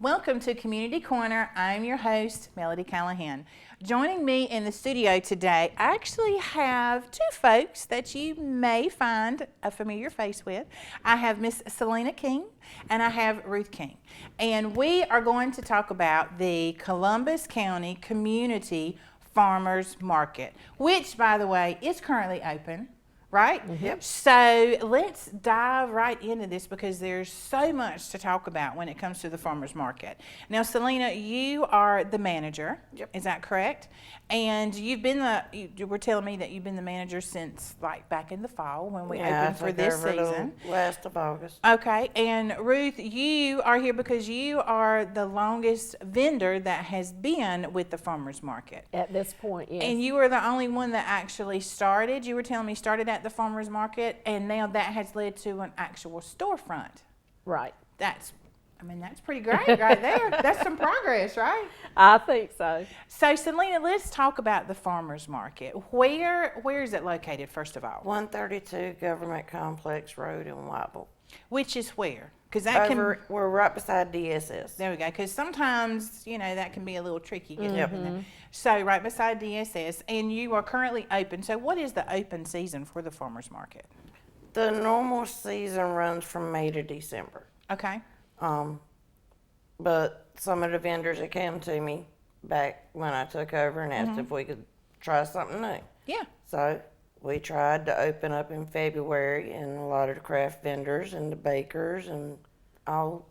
Welcome to Community Corner. I'm your host, Melody Callahan. Joining me in the studio today, I actually have two folks that you may find a familiar face with. I have Miss Selena King and I have Ruth King. And we are going to talk about the Columbus County Community Farmers Market, which, by the way, is currently open. Right? Yep. So let's dive right into this because there's so much to talk about when it comes to the farmers market. Now, Selena, you are the manager. Yep. Is that correct? And you were telling me that you've been the manager since like back in the fall when we opened for this season. Last of August. Okay. And Ruth, you are here because you are the longest vendor that has been with the farmers market. At this point, yes. And you were the only one that actually started. You were telling me started at the farmers market, and now that has led to an actual storefront. Right. That's pretty great right there. That's some progress, right? I think so. So, Selena, let's talk about the farmers market. Where is it located, first of all? 132 Government Complex Road in Whiteville. Which is where? Because We're right beside DSS. There we go. Because sometimes, that can be a little tricky getting Yep. up in there. So right beside DSS, and you are currently open. So what is the open season for the farmers market? The normal season runs from May to December. Okay. But some of the vendors that came to me back when I took over and asked if we could try something new. Yeah. So we tried to open up in February, and a lot of the craft vendors and the bakers and all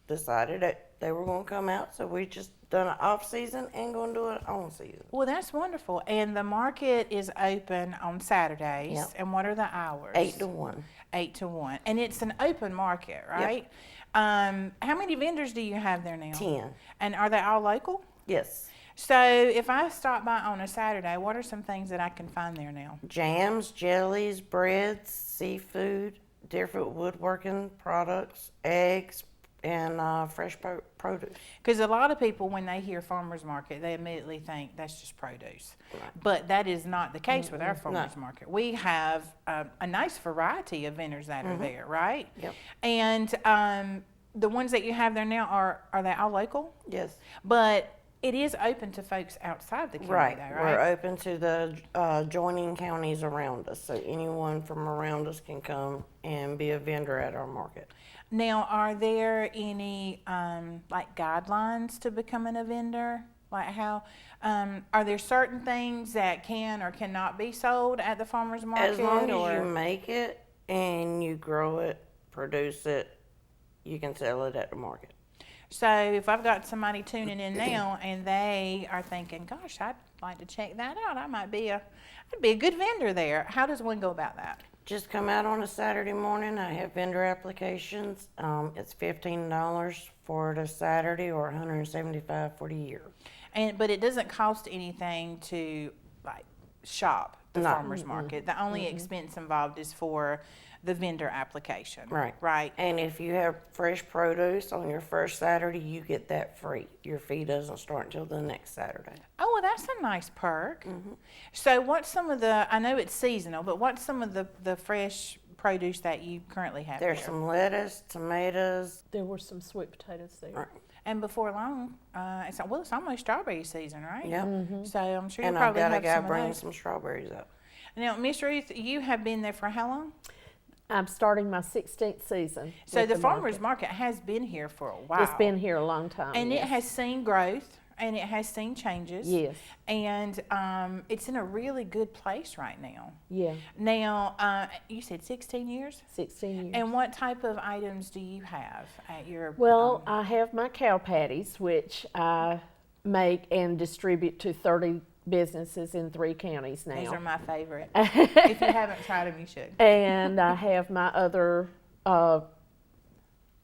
decided that they were going to come out. So we just done an off season and going to do an on season. Well, that's wonderful. And the market is open on Saturdays. Yep. And what are the hours? 8 to 1. 8 to 1. And it's an open market, right? How many vendors do you have there now? 10. And are they all local? Yes. So if I stop by on a Saturday, what are some things that I can find there now? Jams, jellies, breads, seafood, different woodworking products, eggs, and fresh produce. Because a lot of people, when they hear farmers market, they immediately think that's just produce. Right. But that is not the case with our farmers market. We have a nice variety of vendors that are there, right? Yep. And the ones that you have there now, are they all local? Yes. But it is open to folks outside the county, Right. though, We're right? open to the adjoining counties around us, so anyone from around us can come and be a vendor at our market. Now, are there any like guidelines to becoming a vendor? Like how are there certain things that can or cannot be sold at the farmers market? As long as you make it and you grow it, produce it, you can sell it at the market. So if I've got somebody tuning in now and they are thinking, "Gosh, I'd like to check that out. I'd be a good vendor there." How does one go about that? Just come out on a Saturday morning. I have vendor applications. It's $15 for the Saturday or $175 for the year. But it doesn't cost anything to like shop the No. farmers market. The only expense involved is for the vendor application. Right. Right. And if you have fresh produce on your first Saturday, you get that free. Your fee doesn't start until the next Saturday. Oh, well, that's a nice perk. So what's some of I know it's seasonal, but what's some of the fresh produce that you currently have There's there? some lettuce, tomatoes. There were some sweet potatoes there. Right. And before long, it's almost strawberry season, right? Yep. So I'm sure you And I've probably got a have guy some of bringing those. some strawberries up. Now, Miss Ruth, you have been there for how long? I'm starting my 16th season. So with the farmers market. market has been here for a while. It's been here a long time. And it yes. has seen growth and it has seen changes. Yes. And it's in a really good place right now. Yeah, Now, you said 16 years? 16 years. And what type of items do you have at your? Well, I have my cow patties, which I make and distribute to 30 businesses in 3 counties now. These are my favorite. If you haven't tried them, you should. And I have my other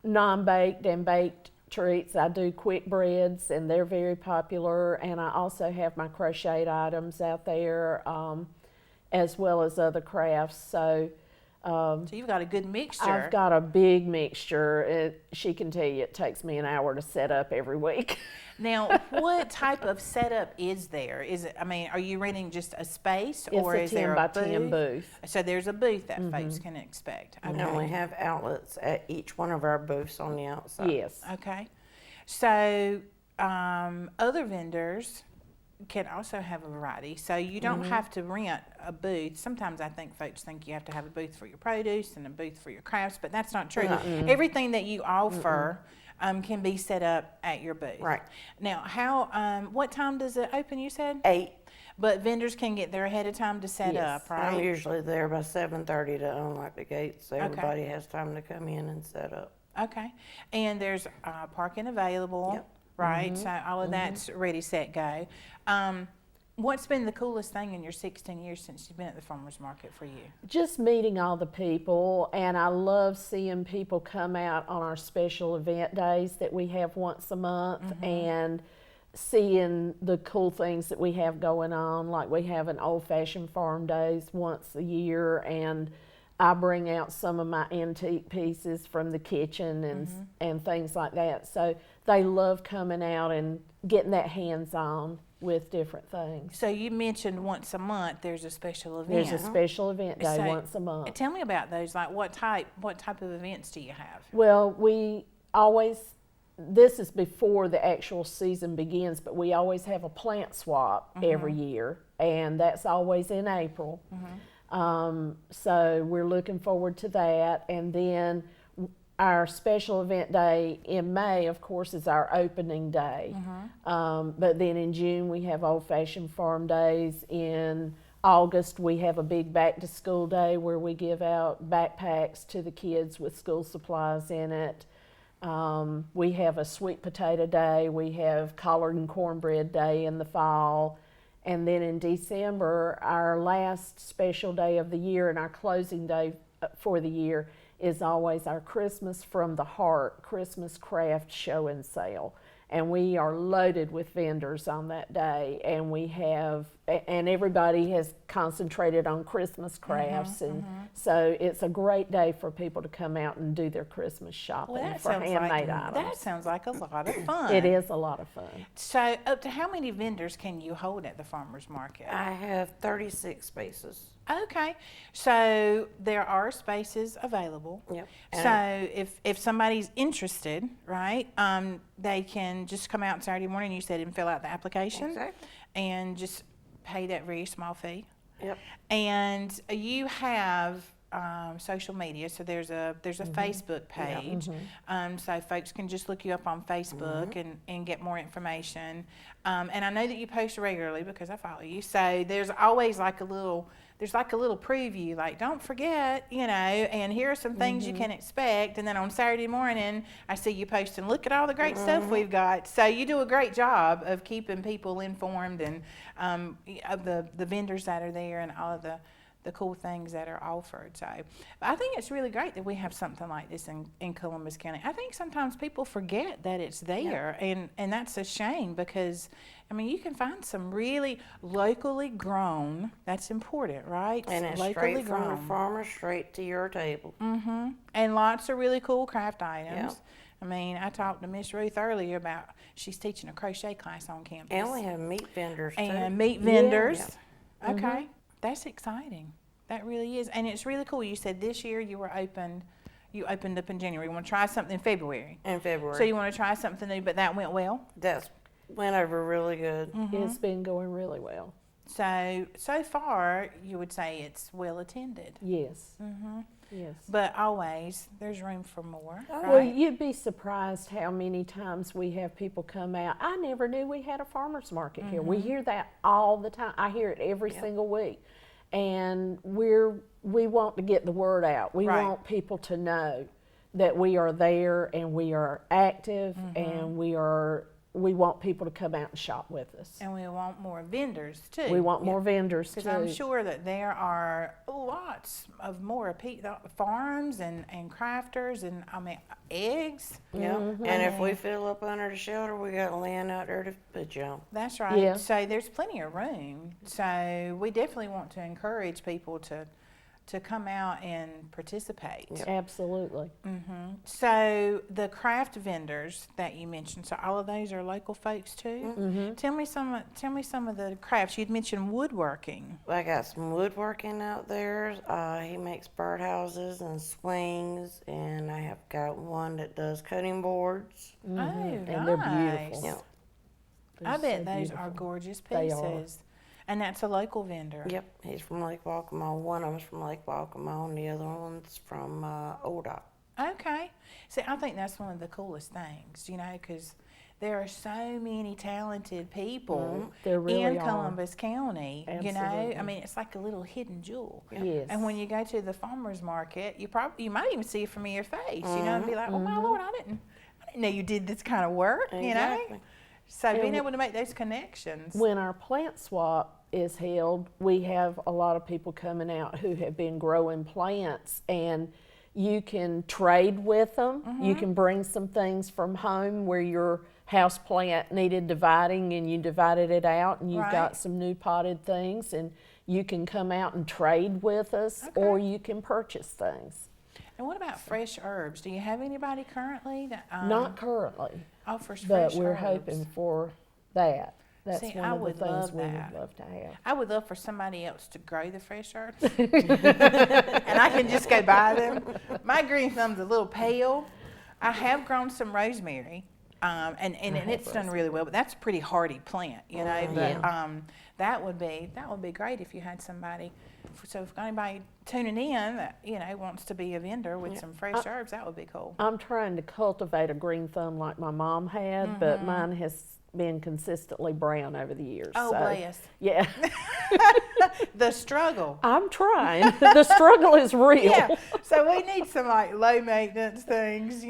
non-baked and baked treats. I do quick breads, and they're very popular. And I also have my crocheted items out there, as well as other crafts. So So you've got a good mixture. I've got a big mixture. She can tell you it takes me an hour to set up every week. Now, what type of setup is there? Is it? I mean, are you renting just a space, or It's is a 10 there by a 10 booth. So there's a booth that folks can expect. And we have outlets at each one of our booths on the outside. Yes. Okay. So other vendors can also have a variety. So you don't have to rent a booth. Sometimes I think folks think you have to have a booth for your produce and a booth for your crafts, but that's not true. Everything that you offer can be set up at your booth. Right. Now, what time does it open, you said? 8. But vendors can get there ahead of time to set Yes. up, right? I'm usually there by 7:30 to unlock the gates, so everybody has time to come in and set up. Okay. And there's parking available, Yep. right? So all of that's ready, set, go. What's been the coolest thing in your 16 years since you've been at the farmer's market for you? Just meeting all the people, and I love seeing people come out on our special event days that we have once a month, and seeing the cool things that we have going on. Like we have an old-fashioned farm days once a year, and I bring out some of my antique pieces from the kitchen and things like that. So they love coming out and getting that hands-on with different things. So you mentioned once a month there's a special event. There's a special event day So, once a month. Tell me about those. Like what type of events do you have? Well, we always, this is before the actual season begins, but we always have a plant swap every year, and that's always in April. So we're looking forward to that. And then our special event day in May, of course, is our opening day. But then in June, we have Old Fashioned Farm Days. In August, we have a big back to school day where we give out backpacks to the kids with school supplies in it. We have a sweet potato day. We have collard and cornbread day in the fall. And then in December, our last special day of the year and our closing day for the year is always our Christmas from the Heart Christmas craft show and sale. And we are loaded with vendors on that day, and everybody has concentrated on Christmas crafts, and so it's a great day for people to come out and do their Christmas shopping for handmade items. That sounds like a lot of fun. It is a lot of fun. So up to how many vendors can you hold at the farmer's market? I have 36 spaces. Okay, so there are spaces available. Yep. So if somebody's interested, right, they can just come out Saturday morning, you said, and fill out the application. Exactly. And just pay that very small fee. Yep. And you have social media, so there's a Facebook page, so folks can just look you up on Facebook and get more information. And I know that you post regularly because I follow you. So there's always like a little preview, like don't forget, and here are some things you can expect. And then on Saturday morning, I see you posting, look at all the great stuff we've got. So you do a great job of keeping people informed and of the vendors that are there and all of the cool things that are offered. So I think it's really great that we have something like this in Columbus County. I think sometimes people forget that it's there, and that's a shame because, I mean, you can find some really locally grown, that's important, right? And it's locally straight from the farmer straight to your table. And lots of really cool craft items. Yeah. I mean, I talked to Miss Ruth earlier about, she's teaching a crochet class on campus. And we have meat vendors too. And meat vendors. Okay, that's exciting. That really is, and it's really cool. You said this year you opened up in January. You want to try something in February. In February. So you want to try something new, but that went well. That went over really good. It's been going really well. So far, you would say it's well attended. Yes. Yes. But always, there's room for more. Well, Right? you'd be surprised how many times we have people come out. I never knew we had a farmer's market here. We hear that all the time. I hear it every single week. And we want to get the word out. We Right. want people to know that we are there and we are active and we want people to come out and shop with us. And we want more vendors too. We want more vendors too. Because I'm sure that there are lots of more farms and crafters and, I mean, eggs. Yeah. And if we fill up under the shelter, we got land out there to put you on. That's right. Yeah. So there's plenty of room. So we definitely want to encourage people to to come out and participate. Yep. Absolutely. So the craft vendors that you mentioned, so all of those are local folks too. Tell me some of the crafts. You'd mentioned woodworking. I got some woodworking out there. He makes birdhouses and swings, and I have got one that does cutting boards. Oh, And nice. they're beautiful. Yeah. I They're bet so those are beautiful. gorgeous They are. pieces. And that's a local vendor. Yep, he's from Lake Walkama. One of them's from Lake Walkama, and the other one's from Old Dock. Okay. See, I think that's one of the coolest things, you know, because there are so many talented people There really in are. Columbus County. You know, I Absolutely. mean, it's like a little hidden jewel. Yes. And when you go to the farmers market, you might even see a familiar face, you know, and be like, oh my Lord, I didn't know you did this kind of work, you know. Exactly. So being And able to make those connections. When our plant swap is held, we have a lot of people coming out who have been growing plants, and you can trade with them. You can bring some things from home where your house plant needed dividing and you divided it out, and you've Right. got some new potted things, and you can come out and trade with us, or you can purchase things. And what about fresh herbs? Do you have anybody currently that Not currently, offers but fresh we're herbs? hoping for that. That's See, one I of the would things love we that. would love to have. I would love for somebody else to grow the fresh herbs, and I can just go buy them. My green thumb's a little pale. I have grown some rosemary, and it's done really well. But that's a pretty hardy plant, you know. But that would be great if you had somebody. So if anybody tuning in that wants to be a vendor with some fresh herbs, that would be cool. I'm trying to cultivate a green thumb like my mom had, but mine has been consistently brown over the years. Oh, so, bless. Yeah, The struggle. I'm trying. The struggle is real. Yeah, so we need some like low maintenance things,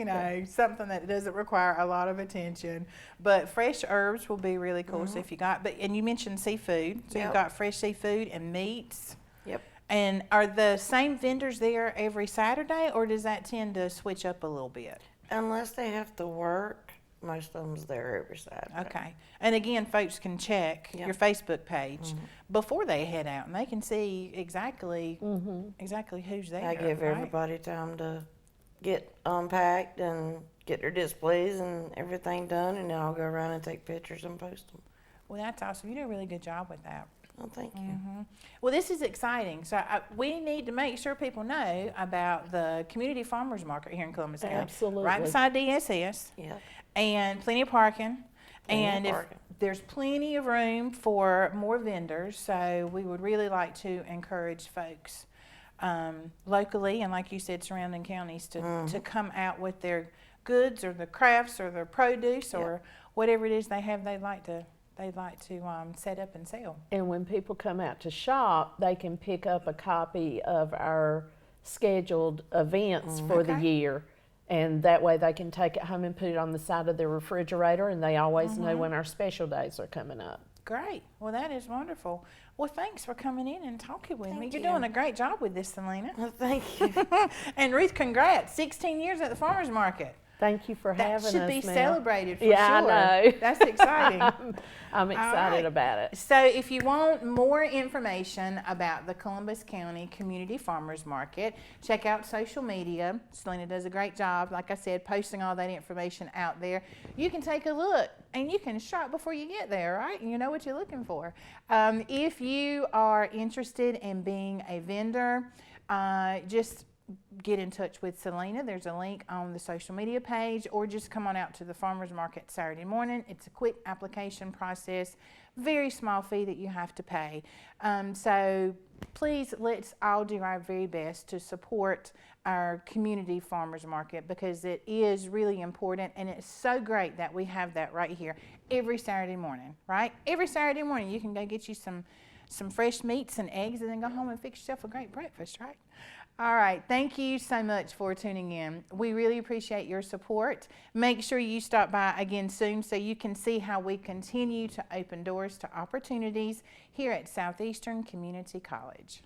something that doesn't require a lot of attention. But fresh herbs will be really cool. So if you and you mentioned seafood, so you've Yep. got fresh seafood and meats. Yep. And are the same vendors there every Saturday, or does that tend to switch up a little bit? Unless they have to work, most of them's there every Saturday. Okay. And again, folks can check Yep. your Facebook page before they head out, and they can see exactly who's there. I give right? everybody time to get unpacked and get their displays and everything done, and then I'll go around and take pictures and post them. Well, that's awesome. You do a really good job with that. Oh, thank you. Well, this is exciting. So we need to make sure people know about the Community Farmers Market here in Columbus County. Absolutely. Right beside DSS, Yeah. and plenty of parking. Plenty of And if parking. there's plenty of room for more vendors, so we would really like to encourage folks locally and, like you said, surrounding counties to come out with their goods or their crafts or their produce or whatever it is they have they'd like to set up and sell. And when people come out to shop, they can pick up a copy of our scheduled events for the Okay. year. And that way they can take it home and put it on the side of their refrigerator, and they always know when our special days are coming up. Great. Well, that is wonderful. Well, thanks for coming in and talking with me. Thank You're you. doing a great job with this, Selena. Well, thank you. And Ruth, congrats. 16 years at the farmer's market. Thank you for That having should us, be Mel. celebrated for Yeah, sure. I know. That's exciting. I'm excited right. about it. So if you want more information about the Columbus County Community Farmers Market, check out social media. Selena does a great job, like I said, posting all that information out there. You can take a look and you can shop before you get there, right? And you know what you're looking for. If you are interested in being a vendor, just get in touch with Selena. There's a link on the social media page, or just come on out to the farmers market Saturday morning. It's a quick application process, very small fee that you have to pay. So please, let's all do our very best to support our community farmers market, because it is really important, and it's so great that we have that right here every Saturday morning, right? Every Saturday morning you can go get you some fresh meats and eggs, and then go home and fix yourself a great breakfast, right? All right, thank you so much for tuning in. We really appreciate your support. Make sure you stop by again soon so you can see how we continue to open doors to opportunities here at Southeastern Community College.